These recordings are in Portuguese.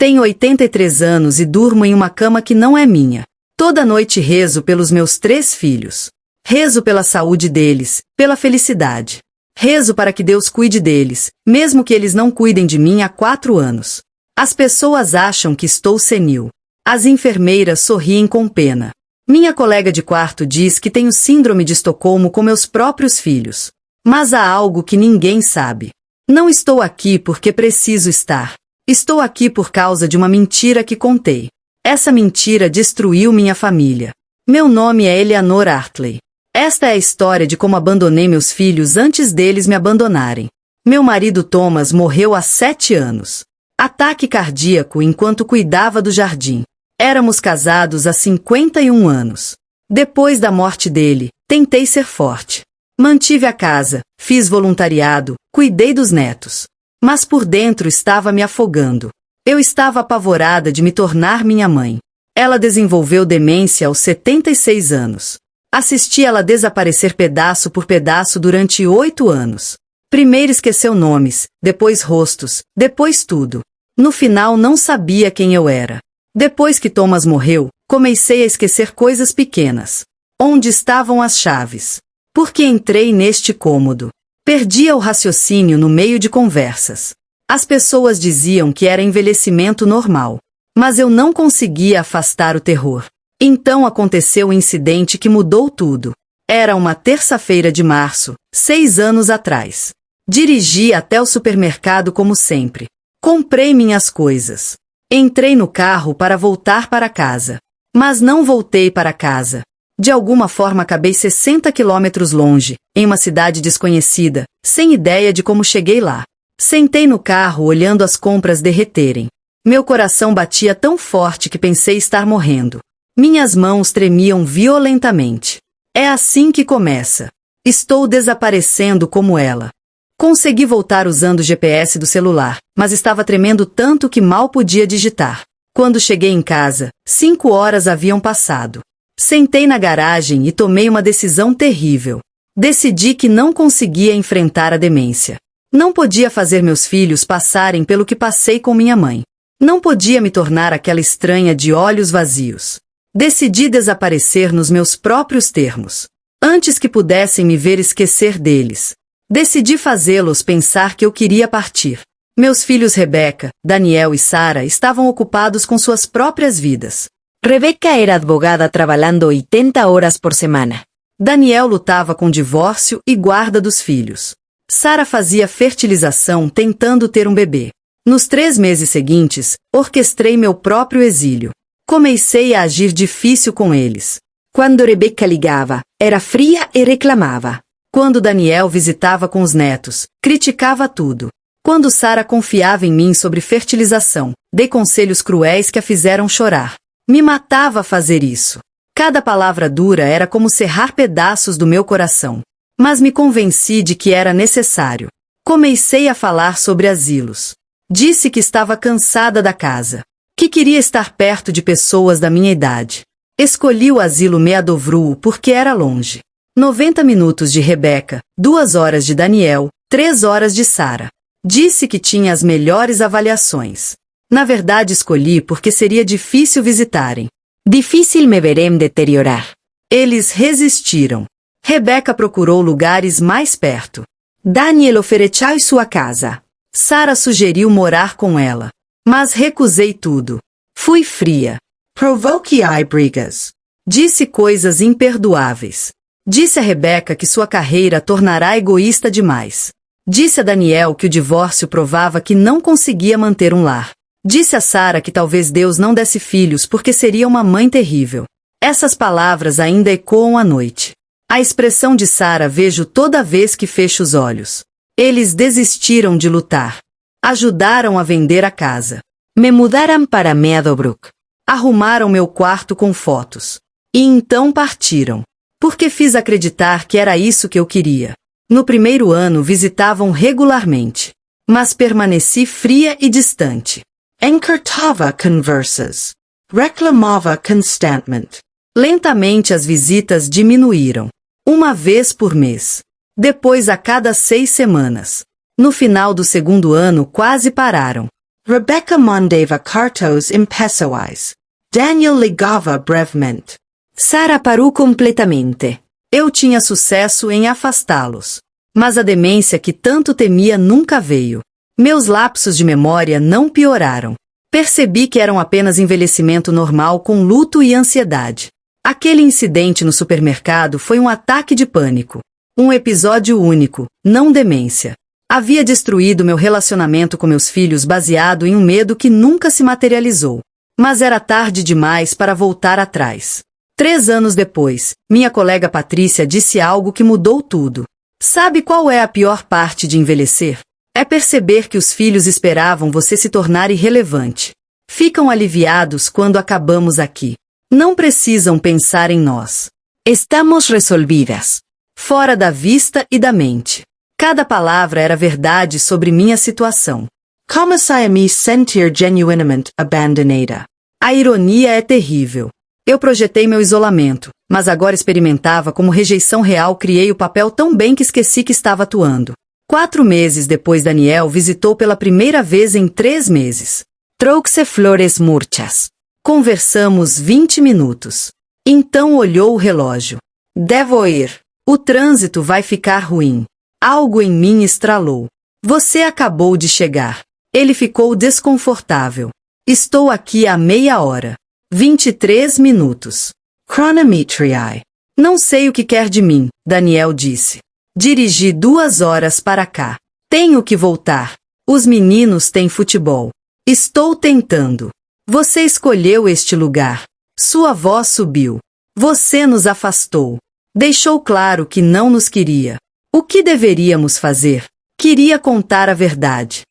Tenho 83 anos e durmo em uma cama que não é minha. Toda noite rezo pelos meus 3 filhos. Rezo pela saúde deles, pela felicidade. Rezo para que Deus cuide deles, mesmo que eles não cuidem de mim há 4 anos. As pessoas acham que estou senil. As enfermeiras sorriem com pena. Minha colega de quarto diz que tenho síndrome de Estocolmo com meus próprios filhos. Mas há algo que ninguém sabe. Não estou aqui porque preciso estar. Estou aqui por causa de uma mentira que contei. Essa mentira destruiu minha família. Meu nome é Eleanor Hartley. Esta é a história de como abandonei meus filhos antes deles me abandonarem. Meu marido Thomas morreu há 7 anos. Ataque cardíaco enquanto cuidava do jardim. Éramos casados há 51 anos. Depois da morte dele, tentei ser forte. Mantive a casa, fiz voluntariado, cuidei dos netos. Mas por dentro estava me afogando. Eu estava apavorada de me tornar minha mãe. Ela desenvolveu demência aos 76 anos. Assisti ela desaparecer pedaço por pedaço durante 8 anos. Primeiro esqueceu nomes, depois rostos, depois tudo. No final não sabia quem eu era. Depois que Thomas morreu, comecei a esquecer coisas pequenas. Onde estavam as chaves? Por que entrei neste cômodo? Perdia o raciocínio no meio de conversas. As pessoas diziam que era envelhecimento normal. Mas eu não conseguia afastar o terror. Então aconteceu o incidente que mudou tudo. Era uma terça-feira de março, 6 anos atrás. Dirigi até o supermercado como sempre. Comprei minhas coisas. Entrei no carro para voltar para casa. Mas não voltei para casa. De alguma forma acabei 60 quilômetros longe, em uma cidade desconhecida, sem ideia de como cheguei lá. Sentei no carro olhando as compras derreterem. Meu coração batia tão forte que pensei estar morrendo. Minhas mãos tremiam violentamente. É assim que começa. Estou desaparecendo como ela. Consegui voltar usando o GPS do celular, mas estava tremendo tanto que mal podia digitar. Quando cheguei em casa, 5 horas haviam passado. Sentei na garagem e tomei uma decisão terrível. Decidi que não conseguia enfrentar a demência. Não podia fazer meus filhos passarem pelo que passei com minha mãe. Não podia me tornar aquela estranha de olhos vazios. Decidi desaparecer nos meus próprios termos. Antes que pudessem me ver esquecer deles. Decidi fazê-los pensar que eu queria partir. Meus filhos Rebecca, Daniel e Sarah estavam ocupados com suas próprias vidas. Rebecca era advogada trabalhando 80 horas por semana. Daniel lutava com divórcio e guarda dos filhos. Sarah fazia fertilização tentando ter um bebê. Nos 3 meses seguintes, orquestrei meu próprio exílio. Comecei a agir difícil com eles. Quando Rebecca ligava, era fria e reclamava. Quando Daniel visitava com os netos, criticava tudo. Quando Sarah confiava em mim sobre fertilização, dei conselhos cruéis que a fizeram chorar. Me matava fazer isso. Cada palavra dura era como serrar pedaços do meu coração. Mas me convenci de que era necessário. Comecei a falar sobre asilos. Disse que estava cansada da casa. Que queria estar perto de pessoas da minha idade. Escolhi o asilo Meadowview porque era longe. 90 minutos de Rebecca, 2 horas de Daniel, 3 horas de Sarah. Disse que tinha as melhores avaliações. Na verdade escolhi porque seria difícil visitarem. Difícil me verem deteriorar. Eles resistiram. Rebecca procurou lugares mais perto. Daniel ofereceu sua casa. Sarah sugeriu morar com ela. Mas recusei tudo. Fui fria. Provoquei brigas. Disse coisas imperdoáveis. Disse a Rebecca que sua carreira a tornará egoísta demais. Disse a Daniel que o divórcio provava que não conseguia manter um lar. Disse a Sarah que talvez Deus não desse filhos porque seria uma mãe terrível. Essas palavras ainda ecoam à noite. A expressão de Sarah vejo toda vez que fecho os olhos. Eles desistiram de lutar. Ajudaram a vender a casa. Me mudaram para Meadowbrook. Arrumaram meu quarto com fotos. E então partiram. Porque fiz acreditar que era isso que eu queria. No primeiro ano visitavam regularmente. Mas permaneci fria e distante. Encartava conversas. Reclamava constantemente. Lentamente as visitas diminuíram. 1 vez por mês. Depois a cada 6 semanas. No final do 2º ano quase pararam. Rebecca mandava cartas impessoais. Daniel ligava brevemente. Sara parou completamente. Eu tinha sucesso em afastá-los. Mas a demência que tanto temia nunca veio. Meus lapsos de memória não pioraram. Percebi que eram apenas envelhecimento normal com luto e ansiedade. Aquele incidente no supermercado foi um ataque de pânico. Um episódio único, não demência. Havia destruído meu relacionamento com meus filhos baseado em um medo que nunca se materializou. Mas era tarde demais para voltar atrás. 3 anos depois, minha colega Patrícia disse algo que mudou tudo. Sabe qual é a pior parte de envelhecer? É perceber que os filhos esperavam você se tornar irrelevante. Ficam aliviados quando acabamos aqui. Não precisam pensar em nós. Estamos resolvidas. Fora da vista e da mente. Cada palavra era verdade sobre minha situação. Comecei a me sentir genuinamente abandonada. A ironia é terrível. Eu projetei meu isolamento, mas agora experimentava como rejeição real. Criei o papel tão bem que esqueci que estava atuando. 4 meses depois, Daniel visitou pela primeira vez em 3 meses. Trouxe flores muchas. Conversamos 20 minutos. Então olhou o relógio. Devo ir. O trânsito vai ficar ruim. Algo em mim estralou. Você acabou de chegar. Ele ficou desconfortável. Estou aqui há meia hora. 23 minutos. Chronometriai. Não sei o que quer de mim, Daniel disse. Dirigi 2 horas para cá. Tenho que voltar. Os meninos têm futebol. Estou tentando. Você escolheu este lugar. Sua voz subiu. Você nos afastou. Deixou claro que não nos queria. O que deveríamos fazer? Queria contar a verdade.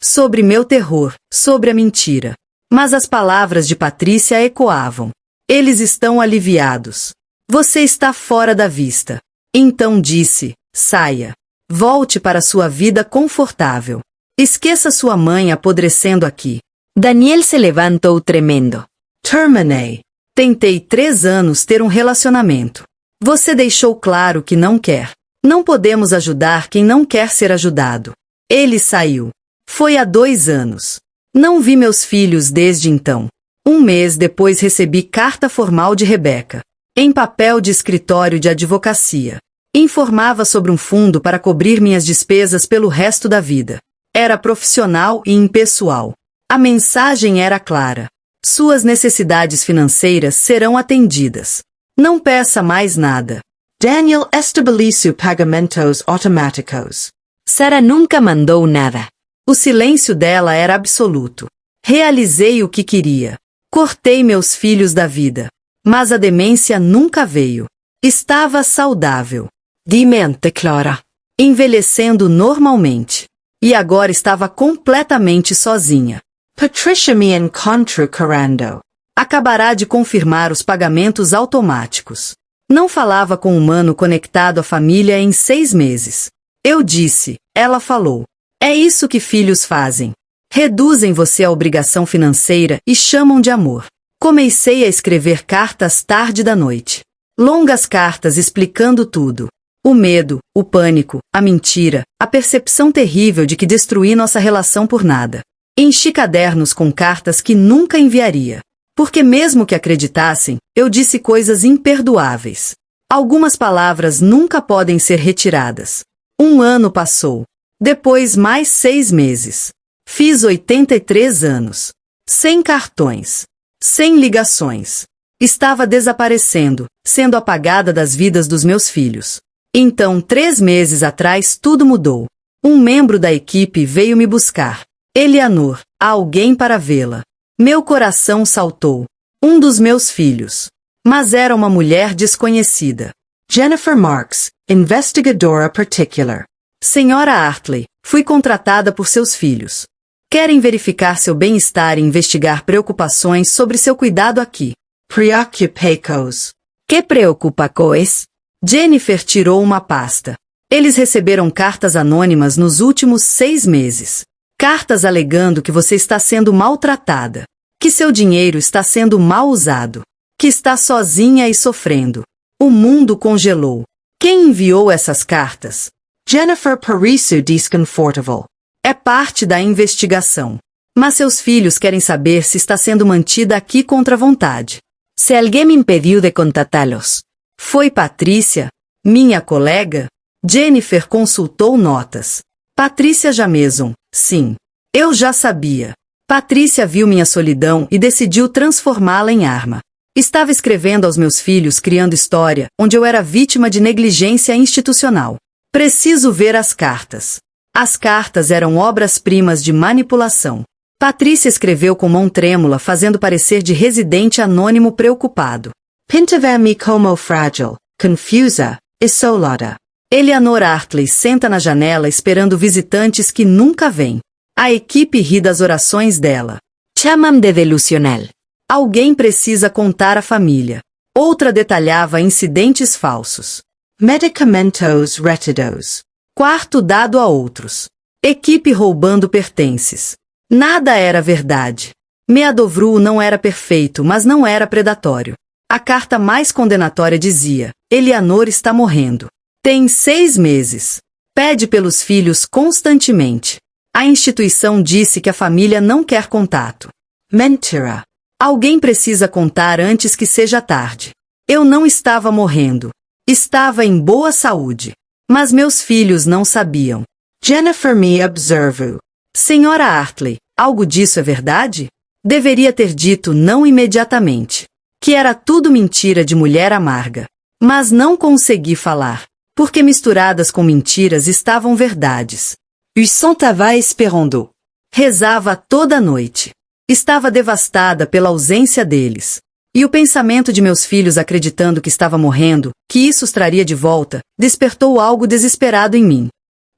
Sobre meu terror, sobre a mentira. Mas as palavras de Patrícia ecoavam. Eles estão aliviados. Você está fora da vista. Então disse, saia. Volte para sua vida confortável. Esqueça sua mãe apodrecendo aqui. Daniel se levantou tremendo. Terminei. Tentei 3 anos ter um relacionamento. Você deixou claro que não quer. Não podemos ajudar quem não quer ser ajudado. Ele saiu. Foi há 2 anos. Não vi meus filhos desde então. 1 mês depois recebi carta formal de Rebeca. Em papel de escritório de advocacia. Informava sobre um fundo para cobrir minhas despesas pelo resto da vida. Era profissional e impessoal. A mensagem era clara. Suas necessidades financeiras serão atendidas. Não peça mais nada. Daniel estabeleció pagamentos automáticos. Sara nunca mandou nada. O silêncio dela era absoluto. Realizei o que queria. Cortei meus filhos da vida. Mas a demência nunca veio. Estava saudável. Demente, Clara. Envelhecendo normalmente. E agora estava completamente sozinha. Patricia me encontrou correndo. Acabará de confirmar os pagamentos automáticos. Não falava com um humano conectado à família em 6 meses. Eu disse, ela falou. É isso que filhos fazem. Reduzem você à obrigação financeira e chamam de amor. Comecei a escrever cartas tarde da noite. Longas cartas explicando tudo. O medo, o pânico, a mentira, a percepção terrível de que destruí nossa relação por nada. Enchi cadernos com cartas que nunca enviaria. Porque mesmo que acreditassem, eu disse coisas imperdoáveis. Algumas palavras nunca podem ser retiradas. 1 ano passou. Depois mais 6 meses. Fiz 83 anos. Sem cartões. Sem ligações. Estava desaparecendo, sendo apagada das vidas dos meus filhos. Então, 3 meses atrás, tudo mudou. Um membro da equipe veio me buscar. Eleanor, há alguém para vê-la. Meu coração saltou. Um dos meus filhos. Mas era uma mulher desconhecida. Jennifer Marks, investigadora particular. Senhora Hartley, fui contratada por seus filhos. Querem verificar seu bem-estar e investigar preocupações sobre seu cuidado aqui. Preocupei-os. Que preocupa-cois? Jennifer tirou uma pasta. Eles receberam cartas anônimas nos últimos 6 meses. Cartas alegando que você está sendo maltratada. Que seu dinheiro está sendo mal usado. Que está sozinha e sofrendo. O mundo congelou. Quem enviou essas cartas? Jennifer pareceu desconfortável. É parte da investigação. Mas seus filhos querem saber se está sendo mantida aqui contra a vontade. Se alguém me impediu de contatá-los. Foi Patrícia, minha colega? Jennifer consultou notas. Patrícia Jameson, sim. Eu já sabia. Patrícia viu minha solidão e decidiu transformá-la em arma. Estava escrevendo aos meus filhos criando história, onde eu era vítima de negligência institucional. Preciso ver as cartas. As cartas eram obras-primas de manipulação. Patrícia escreveu com mão trêmula, fazendo parecer de residente anônimo preocupado. Pinta-me como frágil, confusa, isolada. Eleanor Hartley senta na janela esperando visitantes que nunca vêm. A equipe ri das orações dela. Chamam de delusional. Alguém precisa contar à família. Outra detalhava incidentes falsos. Medicamentos retidos. Quarto dado a outros. Equipe roubando pertences. Nada era verdade. Meadovru não era perfeito, mas não era predatório. A carta mais condenatória dizia: Eleanor está morrendo. Tem 6 meses. Pede pelos filhos constantemente. A instituição disse que a família não quer contato. Mentira. Alguém precisa contar antes que seja tarde. Eu não estava morrendo. Estava em boa saúde. Mas meus filhos não sabiam. Jennifer me observou. Senhora Hartley, algo disso é verdade? Deveria ter dito não imediatamente. Que era tudo mentira de mulher amarga. Mas não consegui falar. Porque misturadas com mentiras estavam verdades. Eu estava esperando. Rezava toda noite. Estava devastada pela ausência deles. E o pensamento de meus filhos acreditando que estava morrendo, que isso os traria de volta, despertou algo desesperado em mim.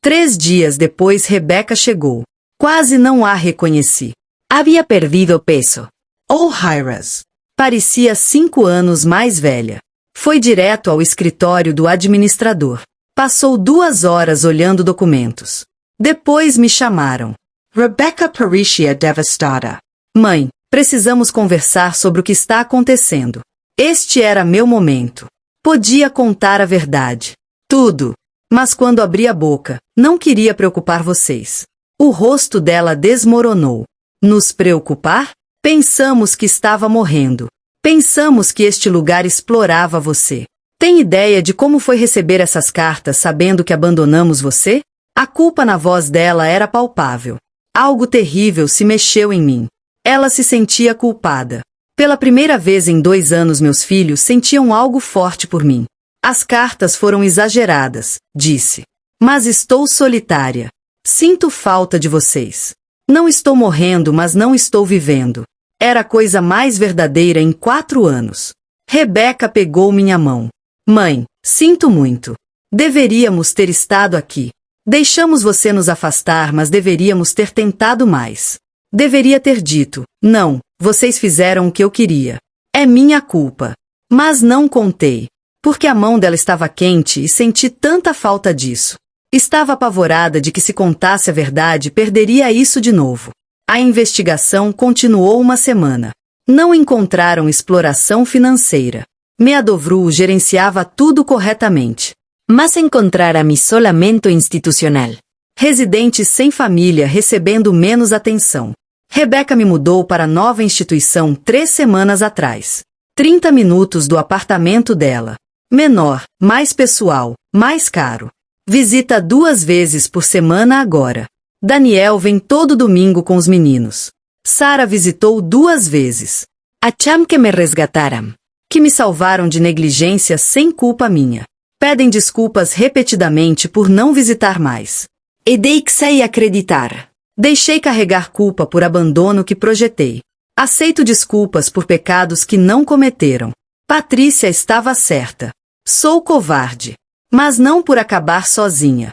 3 dias depois Rebecca chegou. Quase não a reconheci. Havia perdido peso. Oh, Hiras. Parecia 5 anos mais velha. Foi direto ao escritório do administrador. Passou 2 horas olhando documentos. Depois me chamaram. Rebecca parecia devastada. Mãe, precisamos conversar sobre o que está acontecendo. Este era meu momento. Podia contar a verdade. Tudo. Mas quando abri a boca, não queria preocupar vocês. O rosto dela desmoronou. Nos preocupar? Pensamos que estava morrendo. Pensamos que este lugar explorava você. Tem ideia de como foi receber essas cartas sabendo que abandonamos você? A culpa na voz dela era palpável. Algo terrível se mexeu em mim. Ela se sentia culpada. Pela primeira vez em 2 anos meus filhos sentiam algo forte por mim. As cartas foram exageradas, disse. Mas estou solitária. Sinto falta de vocês. Não estou morrendo, mas não estou vivendo. Era a coisa mais verdadeira em 4 anos. Rebecca pegou minha mão. Mãe, sinto muito. Deveríamos ter estado aqui. Deixamos você nos afastar, mas deveríamos ter tentado mais. Deveria ter dito, não, vocês fizeram o que eu queria. É minha culpa. Mas não contei. Porque a mão dela estava quente e senti tanta falta disso. Estava apavorada de que se contasse a verdade perderia isso de novo. A investigação continuou 1 semana. Não encontraram exploração financeira. Meadovru gerenciava tudo corretamente. Mas encontraram isolamento institucional. Residentes sem família recebendo menos atenção. Rebecca me mudou para a nova instituição 3 semanas atrás. 30 minutos do apartamento dela. Menor, mais pessoal, mais caro. Visita 2 vezes por semana agora. Daniel vem todo domingo com os meninos. Sara visitou 2 vezes. Acham que me resgataram. Que me salvaram de negligência sem culpa minha. Pedem desculpas repetidamente por não visitar mais. E deixei acreditar. Deixei carregar culpa por abandono que projetei. Aceito desculpas por pecados que não cometeram. Patrícia estava certa. Sou covarde. Mas não por acabar sozinha.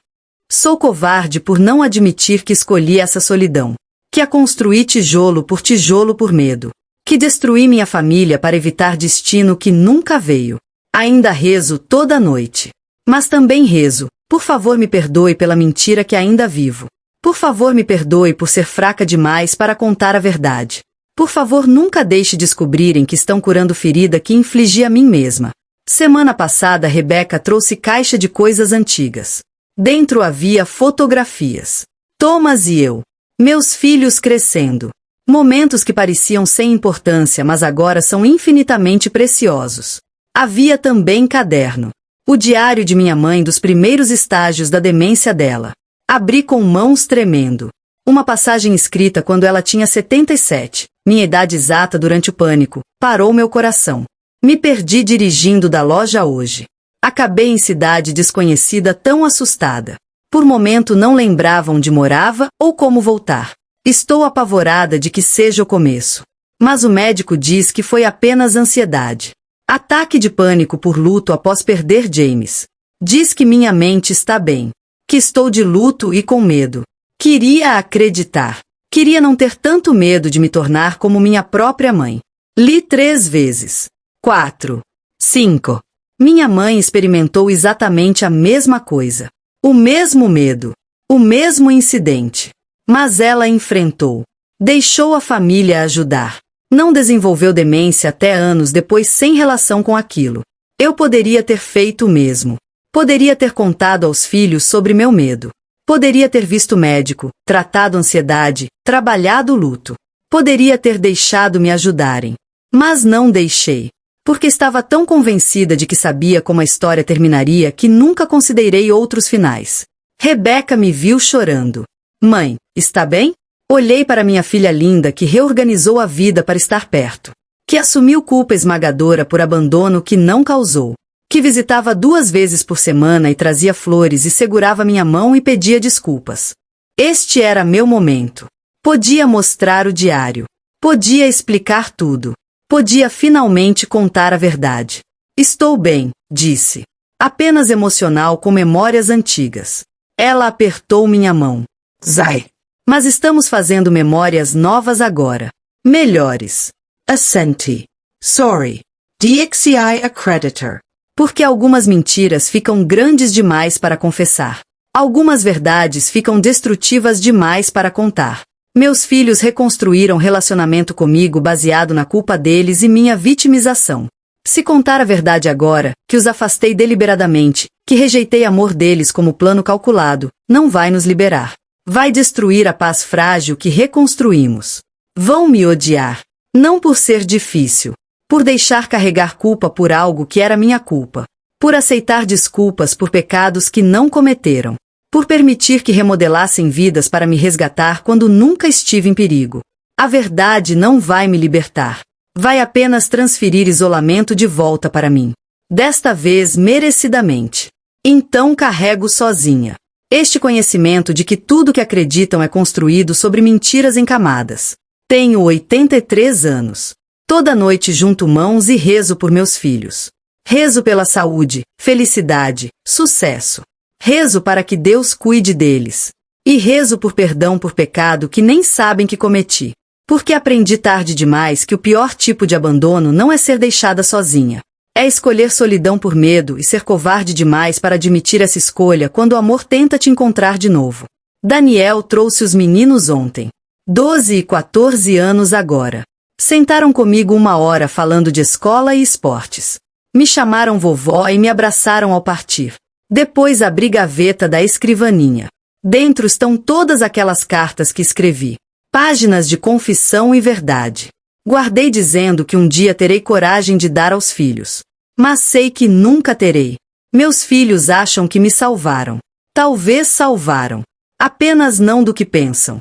Sou covarde por não admitir que escolhi essa solidão. Que a construí tijolo por medo. Que destruí minha família para evitar destino que nunca veio. Ainda rezo toda noite. Mas também rezo, por favor me perdoe pela mentira que ainda vivo. Por favor me perdoe por ser fraca demais para contar a verdade. Por favor nunca deixe descobrirem que estão curando ferida que infligi a mim mesma. Semana passada Rebecca trouxe caixa de coisas antigas. Dentro havia fotografias. Thomas e eu. Meus filhos crescendo. Momentos que pareciam sem importância, mas agora são infinitamente preciosos. Havia também caderno. O diário de minha mãe dos primeiros estágios da demência dela. Abri com mãos tremendo. Uma passagem escrita quando ela tinha 77, minha idade exata durante o pânico, parou meu coração. Me perdi dirigindo da loja hoje. Acabei em cidade desconhecida tão assustada. Por momento não lembrava onde morava ou como voltar. Estou apavorada de que seja o começo. Mas o médico diz que foi apenas ansiedade. Ataque de pânico por luto após perder James. Diz que minha mente está bem. Que estou de luto e com medo. Queria acreditar. Queria não ter tanto medo de me tornar como minha própria mãe. Li 3 vezes. 4. 5. Minha mãe experimentou exatamente a mesma coisa. O mesmo medo. O mesmo incidente. Mas ela enfrentou. Deixou a família ajudar. Não desenvolveu demência até anos depois sem relação com aquilo. Eu poderia ter feito o mesmo. Poderia ter contado aos filhos sobre meu medo. Poderia ter visto médico, tratado ansiedade, trabalhado o luto. Poderia ter deixado me ajudarem. Mas não deixei. Porque estava tão convencida de que sabia como a história terminaria que nunca considerei outros finais. Rebeca me viu chorando. Mãe, está bem? Olhei para minha filha linda que reorganizou a vida para estar perto. Que assumiu culpa esmagadora por abandono que não causou. Que visitava 2 vezes por semana e trazia flores e segurava minha mão e pedia desculpas. Este era meu momento. Podia mostrar o diário. Podia explicar tudo. Podia finalmente contar a verdade. Estou bem, disse. Apenas emocional com memórias antigas. Ela apertou minha mão. Zai. Mas estamos fazendo memórias novas agora. Melhores. Assenti. Sorry. DXI accreditor. Porque algumas mentiras ficam grandes demais para confessar. Algumas verdades ficam destrutivas demais para contar. Meus filhos reconstruíram relacionamento comigo baseado na culpa deles e minha vitimização. Se contar a verdade agora, que os afastei deliberadamente, que rejeitei amor deles como plano calculado, não vai nos liberar. Vai destruir a paz frágil que reconstruímos. Vão me odiar. Não por ser difícil. Por deixar carregar culpa por algo que era minha culpa. Por aceitar desculpas por pecados que não cometeram. Por permitir que remodelassem vidas para me resgatar quando nunca estive em perigo. A verdade não vai me libertar. Vai apenas transferir isolamento de volta para mim. Desta vez merecidamente. Então carrego sozinha. Este conhecimento de que tudo que acreditam é construído sobre mentiras em camadas. Tenho 83 anos. Toda noite junto mãos e rezo por meus filhos. Rezo pela saúde, felicidade, sucesso. Rezo para que Deus cuide deles. E rezo por perdão por pecado que nem sabem que cometi. Porque aprendi tarde demais que o pior tipo de abandono não é ser deixada sozinha. É escolher solidão por medo e ser covarde demais para admitir essa escolha quando o amor tenta te encontrar de novo. Daniel trouxe os meninos ontem. 12 e 14 anos agora. Sentaram comigo 1 hora falando de escola e esportes. Me chamaram vovó e me abraçaram ao partir. Depois abri gaveta da escrivaninha. Dentro estão todas aquelas cartas que escrevi. Páginas de confissão e verdade. Guardei dizendo que um dia terei coragem de dar aos filhos. Mas sei que nunca terei. Meus filhos acham que me salvaram. Talvez salvaram. Apenas não do que pensam.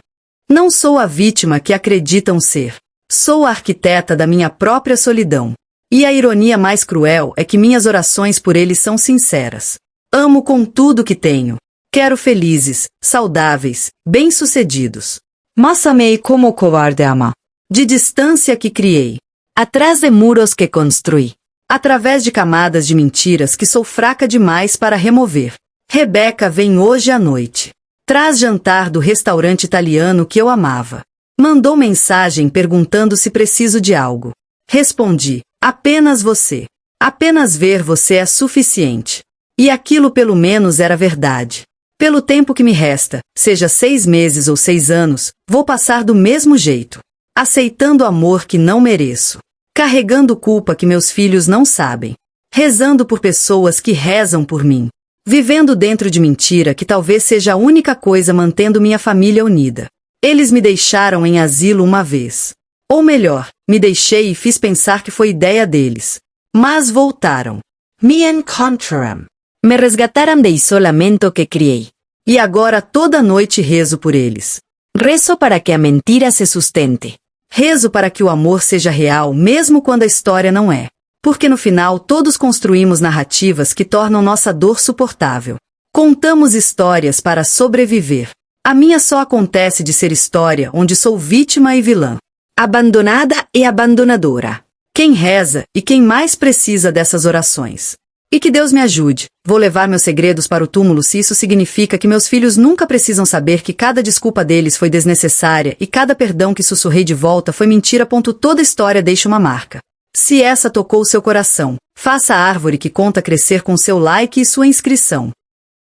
Não sou a vítima que acreditam ser. Sou a arquiteta da minha própria solidão. E a ironia mais cruel é que minhas orações por eles são sinceras. Amo com tudo que tenho. Quero felizes, saudáveis, bem-sucedidos. Mas amei como covarde ama. De distância que criei. Atrás de muros que construí. Através de camadas de mentiras que sou fraca demais para remover. Rebeca vem hoje à noite. Traz jantar do restaurante italiano que eu amava. Mandou mensagem perguntando se preciso de algo. Respondi, apenas você. Apenas ver você é suficiente. E aquilo pelo menos era verdade. Pelo tempo que me resta, seja 6 meses ou 6 anos, vou passar do mesmo jeito. Aceitando amor que não mereço. Carregando culpa que meus filhos não sabem. Rezando por pessoas que rezam por mim. Vivendo dentro de mentira que talvez seja a única coisa mantendo minha família unida. Eles me deixaram em asilo uma vez. Ou melhor, me deixei e fiz pensar que foi ideia deles. Mas voltaram. Me encontraram. Me resgataram do isolamento que criei. E agora toda noite rezo por eles. Rezo para que a mentira se sustente. Rezo para que o amor seja real mesmo quando a história não é. Porque no final todos construímos narrativas que tornam nossa dor suportável. Contamos histórias para sobreviver. A minha só acontece de ser história onde sou vítima e vilã. Abandonada e abandonadora. Quem reza e quem mais precisa dessas orações? E que Deus me ajude. Vou levar meus segredos para o túmulo se isso significa que meus filhos nunca precisam saber que cada desculpa deles foi desnecessária e cada perdão que sussurrei de volta foi mentira. Toda história deixa uma marca. Se essa tocou seu coração, faça a árvore que conta crescer com seu like e sua inscrição.